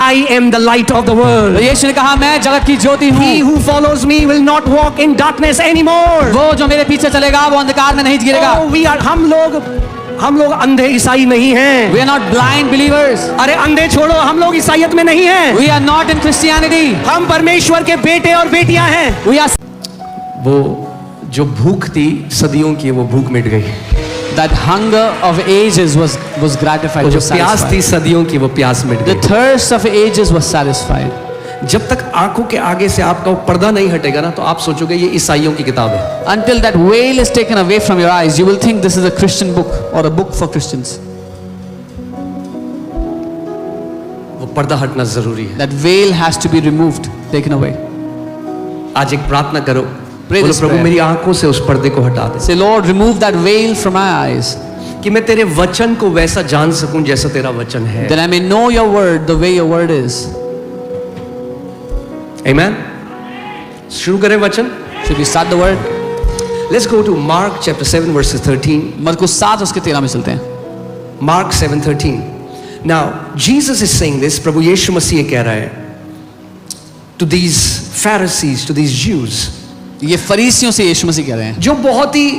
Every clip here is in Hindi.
I am the light of the world. तो यीशु ने कहा मैं जगत की ज्योति हूँ। He who follows me will not walk in darkness anymore. वो जो मेरे पीछे चलेगा वो अंधकार में नहीं गिरेगा। हम लोग अंधे ईसाई नहीं हैं। We are not blind believers. अरे अंधे छोड़ो, हम लोग ईसाईयत में नहीं हैं। We are not in Christianity. हम परमेश्वर के बेटे और बेटियां हैं। We are. वो जो भूख थी सदियों की, वो भूख मिट गई। That hunger of ages was gratified. वो जो प्यास थी सदियों की, वो प्यास मिट गई। The thirst of ages was satisfied. जब तक आंखों के आगे से आपका पर्दा नहीं हटेगा ना, तो आप सोचोगे ये ईसाइयों की किताब है। Until that veil is taken away from your eyes, you will think this is a Christian book or a book for Christians. वो पर्दा हटना जरूरी है। That veil has to be removed, taken away. आज एक प्रार्थना करो, Pray बोलो this प्रभु prayer. मेरी आंखों से उस पर्दे को हटा दे, Say, Lord, remove that veil from my eyes, कि मैं तेरे वचन को वैसा जान सकूं जैसा तेरा वचन है। that I may know your word the way your word is. Amen. शुरू करें वचन। Should we start the word? Let's go to Mark chapter 7 verses 13. मरकुस 7 उसके 13 में चलते हैं। Mark 7:13. Now Jesus is saying this, प्रभु यीशु मसीह कह रहा है to these Pharisees, to these Jews, ये फरीसियों से यीशु मसीह कह रहे हैं, जो बहुत ही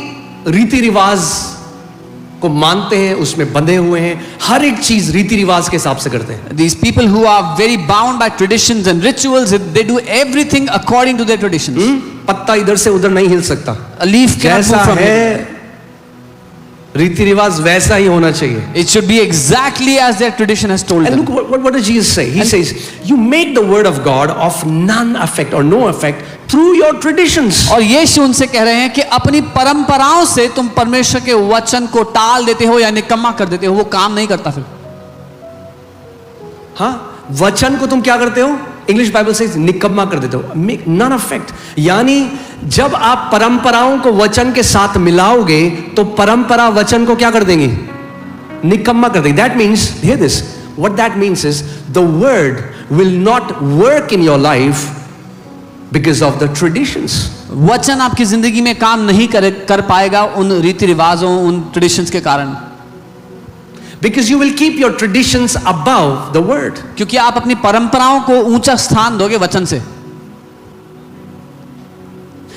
रीति रिवाज को मानते हैं, उसमें बंधे हुए हैं, हर एक चीज रीति रिवाज के हिसाब से करते हैं। these people who are very bound by traditions and rituals, they do everything according to their traditions. पत्ता इधर से उधर नहीं हिल सकता, A leaf cannot जैसा move from here. है रीति रिवाज वैसा ही होना चाहिए। It should be exactly as their tradition has told And them. look what does Jesus say? He says, you make the word of God of none effect or no effect through your traditions. और यीशु उनसे कह रहे हैं कि अपनी परंपराओं से तुम परमेश्वर के वचन को टाल देते हो या निकम्मा कर देते हो, वो काम नहीं करता फिर। हाँ, वचन को तुम क्या करते हो? इंग्लिश बाइबल से निकम्मा कर देते हो, मेक नन इफेक्ट। यानी जब आप परंपराओं को वचन के साथ मिलाओगे तो परंपरा वचन को क्या कर देंगी? निकम्मा कर देंगी। That means, here this, what that means is the word will not work in your life because of the traditions. वचन आपकी जिंदगी में काम नहीं कर पाएगा उन रीति रिवाजों, उन ट्रेडिशंस के कारण, Because you will keep your traditions above the word. क्योंकि आप अपनी परंपराओं को ऊंचा स्थान दोगे वचन से।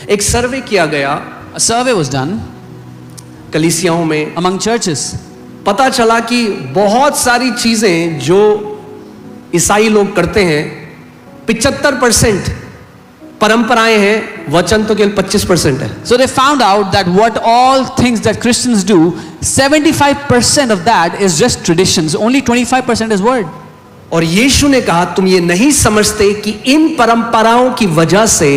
एक सर्वे किया गया, A survey was done कलीसियाओं में, among churches. पता चला कि बहुत सारी चीजें जो ईसाई लोग करते हैं, 75% परंपराएं हैं, वचन तो केवल 25% है। So they found out that what all things that Christians do, 75% of that is just traditions. Only 25% is word. और यीशु ने कहा तुम ये नहीं समझते कि इन परंपराओं की वजह से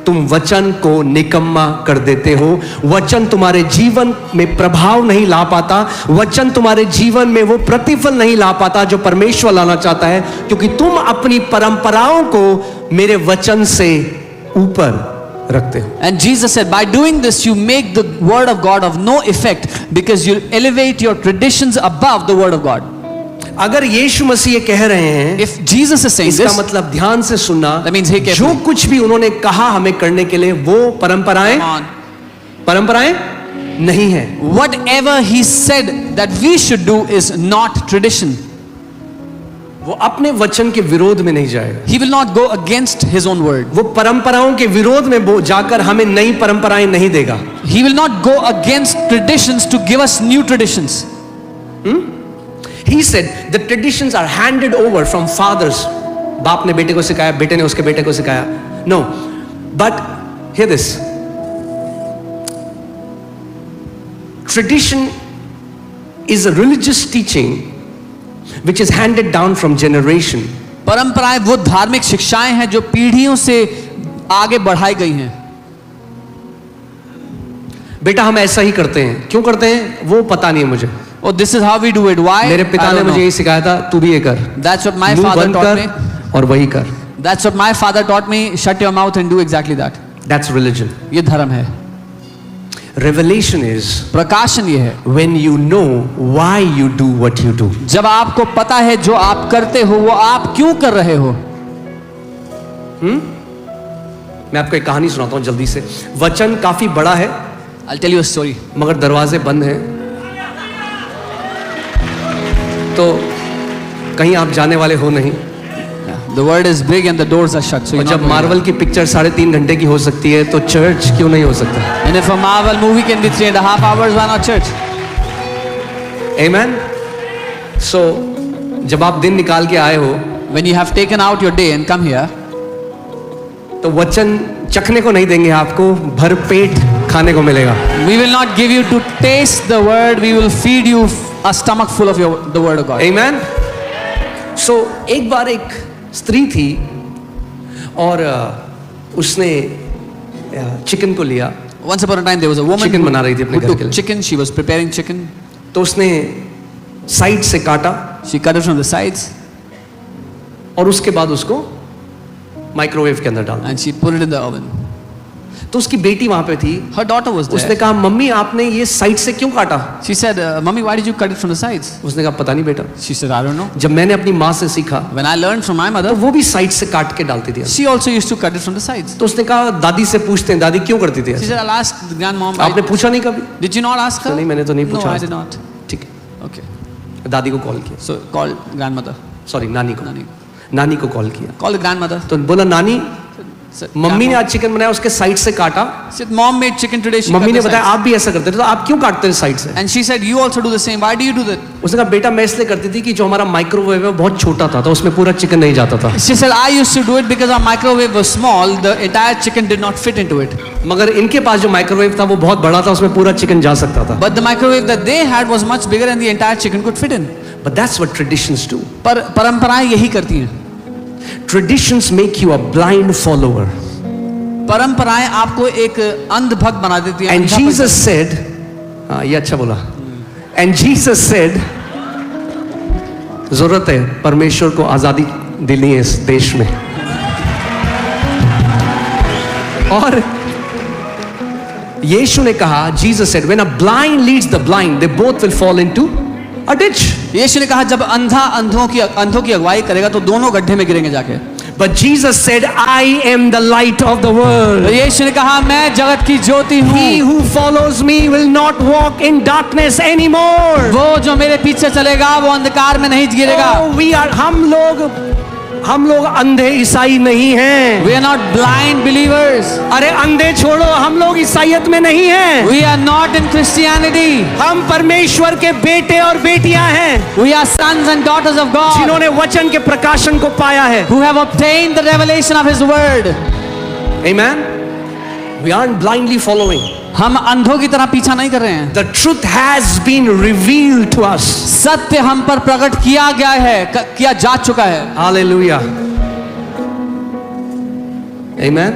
तुम वचन को निकम्मा कर देते हो। वचन तुम्हारे जीवन में प्रभाव नहीं ला पाता, वचन तुम्हारे जीवन में वो प्रतिफल नहीं ला पाता जो परमेश्वर लाना चाहता है, क्योंकि तुम अपनी परंपराओं को मेरे वचन से ऊपर रखते हो। And Jesus said, by doing this you make the word of God of no effect because you elevate your traditions above the word of God. अगर यीशु मसीह कह रहे हैं, If Jesus is saying इसका this, मतलब ध्यान से सुनना, that means he जो कुछ भी उन्होंने कहा हमें करने के लिए वो परंपराएं नहीं है। whatever he said that we should do is not tradition. वो अपने वचन के विरोध में नहीं जाएगा। He will not go against his own word. वो परंपराओं के विरोध में वो जाकर हमें नई परंपराएं नहीं देगा। He will not go against traditions to give us new traditions. He said the traditions are handed over from fathers. बाप ने बेटे को सिखाया, बेटे ने उसके बेटे को सिखाया। No, but hear this. Tradition is a religious teaching which is handed down from generation. परंपराएं वो धार्मिक शिक्षाएं हैं जो पीढ़ियों से आगे बढ़ाई गई हैं। बेटा हम ऐसा ही करते हैं, क्यों करते हैं वो पता नहीं है मुझे। Oh, this is how we do it. Why? मेरे पिता I ने don't मुझे know. यही सिखाया था, तू भी ये कर। That's what my मुंह father बंद taught कर me. और वही कर। That's what my father taught me. Shut your mouth and do exactly that. That's religion. ये धर्म है। Revelation is प्रकाशन ये है when you know why you do what you do. जब आपको पता है जो आप करते हो वो आप क्यों कर रहे हो। मैं आपको एक कहानी सुनाता हूं जल्दी से। वचन काफी बड़ा है, I'll tell you a story. मगर दरवाजे बंद हैं, तो कहीं आप जाने वाले हो नहीं। The word is big and the doors are shut. So और you're जब not going मार्वल की पिक्चर 3.5 घंटे की हो सकती है तो चर्च क्यों नहीं हो सकता? there. And if a Marvel movie can be 3.5 hours, why not church? Amen. So जब आप दिन निकाल के आए हो When you have taken out your day and come here, तो वचन चखने को नहीं देंगे, आपको भर पेट खाने को मिलेगा. we will not give you to taste the word. We will feed you a stomach full of the word of God. Amen. So एक बार एक स्त्री थी और उसने चिकन को लिया. Once upon a time, there was a woman chicken बना रही थी अपने who घर के took लिए. chicken. She was preparing chicken. तो उसने साइड से काटा She cut it from the sides और उसके बाद उसको माइक्रोवेव के अंदर डाला. and she put it in the oven. तो उसकी बेटी वहां पे थी. Her daughter was उसने there. कहा मम्मी आपने ये साइड से क्यों काटा? She said, "Mummy, why did you cut it from the sides?" उसने कहा पता नहीं बेटा. She said, "I don't know. जब मैंने अपनी माँ से सीखा When I learned from my तो mother, वो भी साइड से काट के डालती थी. she also used to cut it from the sides." तो उसने कहा दादी से पूछते हैं दादी क्यों करती थी She ऐसे? said, "I'll ask the grandmom." आपने पूछा नहीं कभी? Did you not ask her? नहीं मैंने तो नहीं No, पूछा. I did not. ठीक है. Okay. दादी को कॉल किया. So called grandmother. सॉरी नानी को. Nani. नानी को कॉल किया. Call the grandmother. तो बोला नानी Said, मम्मी ने "Grandma." आज चिकन बनाया उसके साइड से काटा. Said, "Mom made chicken today." She mummy cut ने the बताया sides. आप भी ऐसा करते थे तो आप क्यों काटते थे साइड से? And she said, "You also do the same. Why do you do that?" उसने कहा बेटा मैं इसलिए करती थी कि जो हमारा माइक्रोवेव है वो बहुत छोटा था तो उसमें पूरा चिकन नहीं जाता था. She said, "I used to do it because our microwave was small. The entire chicken did not fit into it. मगर इनके पास जो माइक्रोवेव था वो बहुत बड़ा था उसमें पूरा चिकन जा सकता था. But the microwave that they had was much bigger and the entire chicken could fit in." But that's what traditions do. पर परंपराएं यही करती हैं. Traditions make you a blind follower. परंपराएं आपको एक अंध भक्त बना देती हैं. And अंधा Jesus said, हाँ ये अच्छा बोला. And Jesus said, जरूरत है परमेश्वर को आजादी दिली है इस देश में. और यीशु ने कहा, Jesus said, when a blind leads the blind, they both will fall into a ditch. यीशु ने कहा जब अंधा अंधों की अगुवाई करेगा तो दोनों गड्ढे में गिरेंगे जाके. But Jesus said, I am the light of the तो world. यीशु ने कहा मैं जगत की ज्योति He हूँ. who follows me will not walk in darkness anymore. वो जो मेरे पीछे चलेगा वो अंधकार में नहीं गिरेगा. Oh, हम लोग अंधे ईसाई नहीं हैं. We are not blind believers. अरे अंधे छोड़ो, हम लोग ईसाईयत में नहीं हैं. We are not in Christianity. हम परमेश्वर के बेटे और बेटियां हैं We are sons and daughters of God जिन्होंने वचन के प्रकाशन को पाया है. who have obtained the revelation of His word. Amen. We aren't blindly following. हम अंधों की तरह पीछा नहीं कर रहे हैं. The truth has been revealed to us. सत्य हम पर प्रकट किया गया है, किया जा चुका है. Hallelujah. Amen.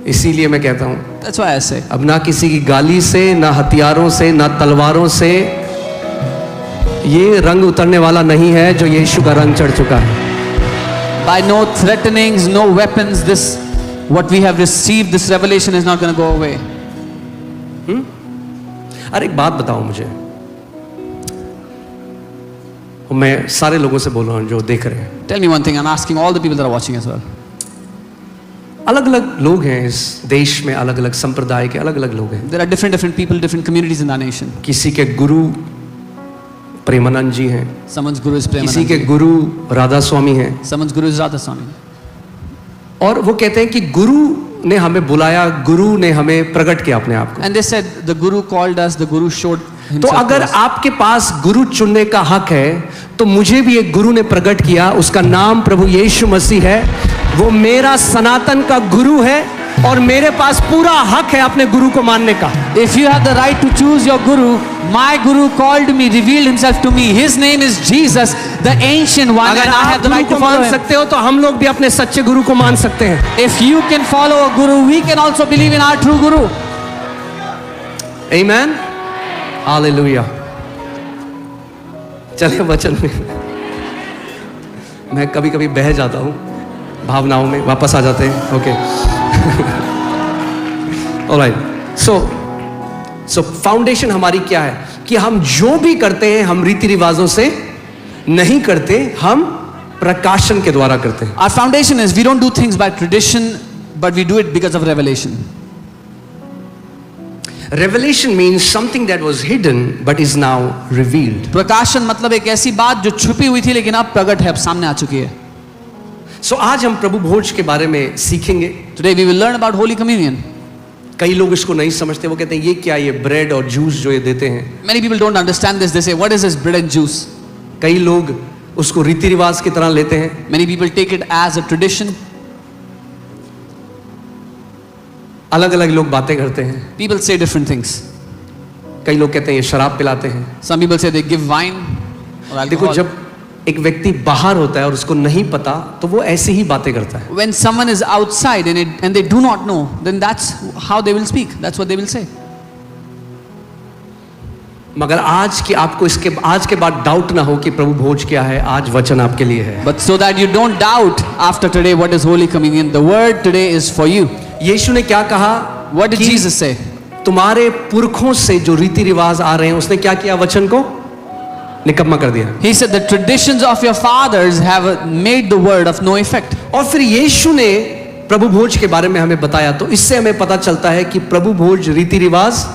इसीलिए मैं कहता हूं That's why I say, अब ना किसी की गाली से, ना हथियारों से, ना तलवारों से ये रंग उतरने वाला नहीं है जो यीशु का रंग चढ़ चुका है. by no threatenings, no weapons, this what we have received, this revelation is not going to go away. अरे एक बात बताओ मुझे, और मैं सारे लोगों से बोल रहा हूं जो देख रहे हैं. Tell me one thing, I'm asking all the people that are watching as well. अलग अलग लोग हैं इस देश में, अलग अलग संप्रदाय के अलग अलग लोग हैं. There are different people, different communities in our nation. किसी के गुरु प्रेमानंद जी हैं, Someone's guru is किसी के Premanand. गुरु राधा स्वामी हैं. Someone's guru is Radha Swami. और वो कहते हैं कि गुरु ने हमें बुलाया, गुरु ने हमें प्रकट किया अपने आप को. And they said the guru called us, the guru showed तो himself अगर to us. आपके पास गुरु चुनने का हक है तो मुझे भी एक गुरु ने प्रकट किया, उसका नाम प्रभु यीशु मसीह है. वो मेरा सनातन का गुरु है और मेरे पास पूरा हक है अपने गुरु को मानने का. If you have the right to choose your guru, my guru called me, revealed himself to me. His name is Jesus, the ancient one, अगर and I आप have the गुरु right को to follow मान him. सकते हो तो हम लोग भी अपने सच्चे गुरु को मान सकते हैं. If you can follow a guru, we can also believe in our true guru. Amen. Hallelujah. चलिए वचन में. मैं कभी कभी बह जाता हूँ भावनाओं में, वापस आ जाते हैं. ओके. ऑलराइट. सो फाउंडेशन हमारी क्या है कि हम जो भी करते हैं हम रीति रिवाजों से नहीं करते, हम प्रकाशन के द्वारा करते हैं. Our foundation is we don't do things by tradition, but we do it because of revelation. Revelation means something that was hidden but is now revealed. प्रकाशन मतलब एक ऐसी बात जो छुपी हुई थी लेकिन अब प्रकट है, अब सामने आ चुकी है. So आज हम प्रभु भोज के बारे में सीखेंगे. Today we will learn about Holy Communion. कई लोग इसको नहीं समझते, वो कहते हैं ये क्या, ये ब्रेड और जूस जो ये देते हैं. Many people don't understand this. They say, what is this bread and juice? कई लोग उसको रीति रिवाज की तरह लेते हैं. Many people take it as a tradition. अलग अलग लोग बातें करते हैं. People say different things. कई लोग कहते हैं ये शराब पिलाते हैं. Some people say they give wine or देखो, alcohol. जब एक व्यक्ति बाहर होता है और उसको नहीं पता तो वो ऐसे ही बातें करता है. When someone is outside and they do not know, then that's how they will speak. That's what they will say. मगर आज की आपको आज के बाद डाउट ना हो कि प्रभु भोज क्या है, आज वचन आपके लिए है. But so that you don't doubt after today what is Holy Communion, the word today is for you. यीशु ने क्या कहा? What did कि Jesus say? तुम्हारे पुरखों से जो रीति रिवाज आ रहे हैं, उसने क्या किया? वचन को निकम्मा कर दिया. He said the traditions of your fathers have made the word of no effect. और फिर यीशु ने प्रभु भोज के बारे में हमें बताया, तो इससे हमें पता चलता है कि प्रभु भोज रीति रिवाज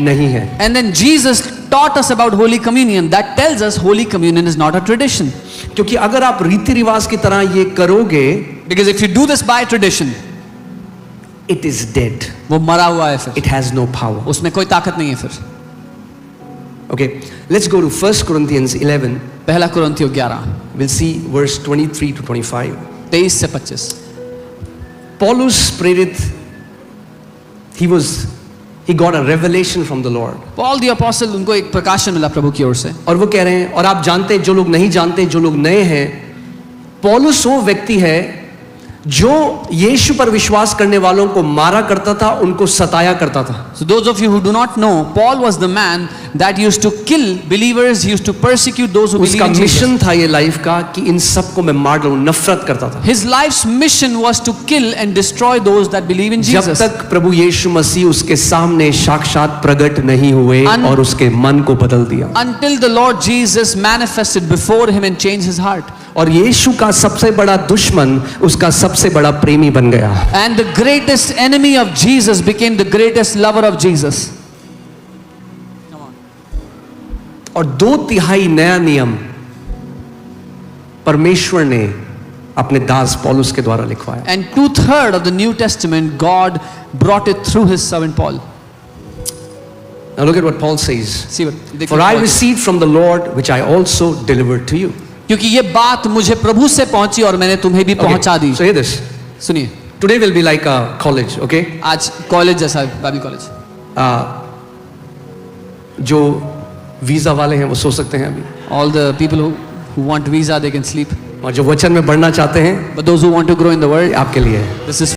नहीं है. And then Jesus taught us about Holy Communion. That tells us Holy Communion is not a tradition. क्योंकि अगर आप रीति रिवाज की तरह ये करोगे, Because if you do this by tradition, it is dead. वो मरा हुआ है फिर. It has no power. उसमें कोई ताकत नहीं है फिर. Okay, let's go to 1 Corinthians 11. पहला कुरिन्थियों 11, We'll see verse 23 to 25. 23 से 25. Paulus प्रेरित, he got a revelation from the Lord. Paul the apostle, उनको एक प्रकाशन मिला प्रभु की ओर से. और वो कह रहे हैं, और आप जानते हैं, जो लोग नहीं जानते, जो लोग नए हैं, पौलुस वो व्यक्ति है जो यीशु पर विश्वास करने वालों को मारा करता था, उनको सताया करता था. So those of you who do not know, Paul was the man that used to kill believers. He used to persecute those who believe उसका in Jesus. मिशन था ये लाइफ का कि इन सबको मैं मार दूं, नफरत करता था. His life's mission was to kill and destroy those that believe in जब Jesus. तक प्रभु यीशु मसीह उसके सामने साक्षात प्रकट नहीं हुए और उसके मन को बदल दिया. Until the Lord Jesus manifested before him and changed his heart. और यीशु का सबसे बड़ा दुश्मन उसका सबसे बड़ा प्रेमी बन गया. And the greatest enemy of Jesus became the greatest lover of Jesus. और 2/3 नया नियम परमेश्वर ने अपने दास पौलुस के द्वारा लिखवाया. And 2/3 of the New Testament, God brought it through his servant Paul. Now look at what Paul says. See what? For I received from the Lord which I also delivered to you. क्योंकि ये बात मुझे प्रभु से पहुंची और मैंने तुम्हें भी पहुंचा दी. So hear this. सुनिए, Today will be like a college, okay? आज कॉलेज जैसा, बाइबल कॉलेज. जो वीजा वाले हैं वो सो सकते हैं अभी, All the people who want visa, they can sleep. और जो वचन में बढ़ना चाहते हैं, But those who want to grow in the word, आपके लिए है. this is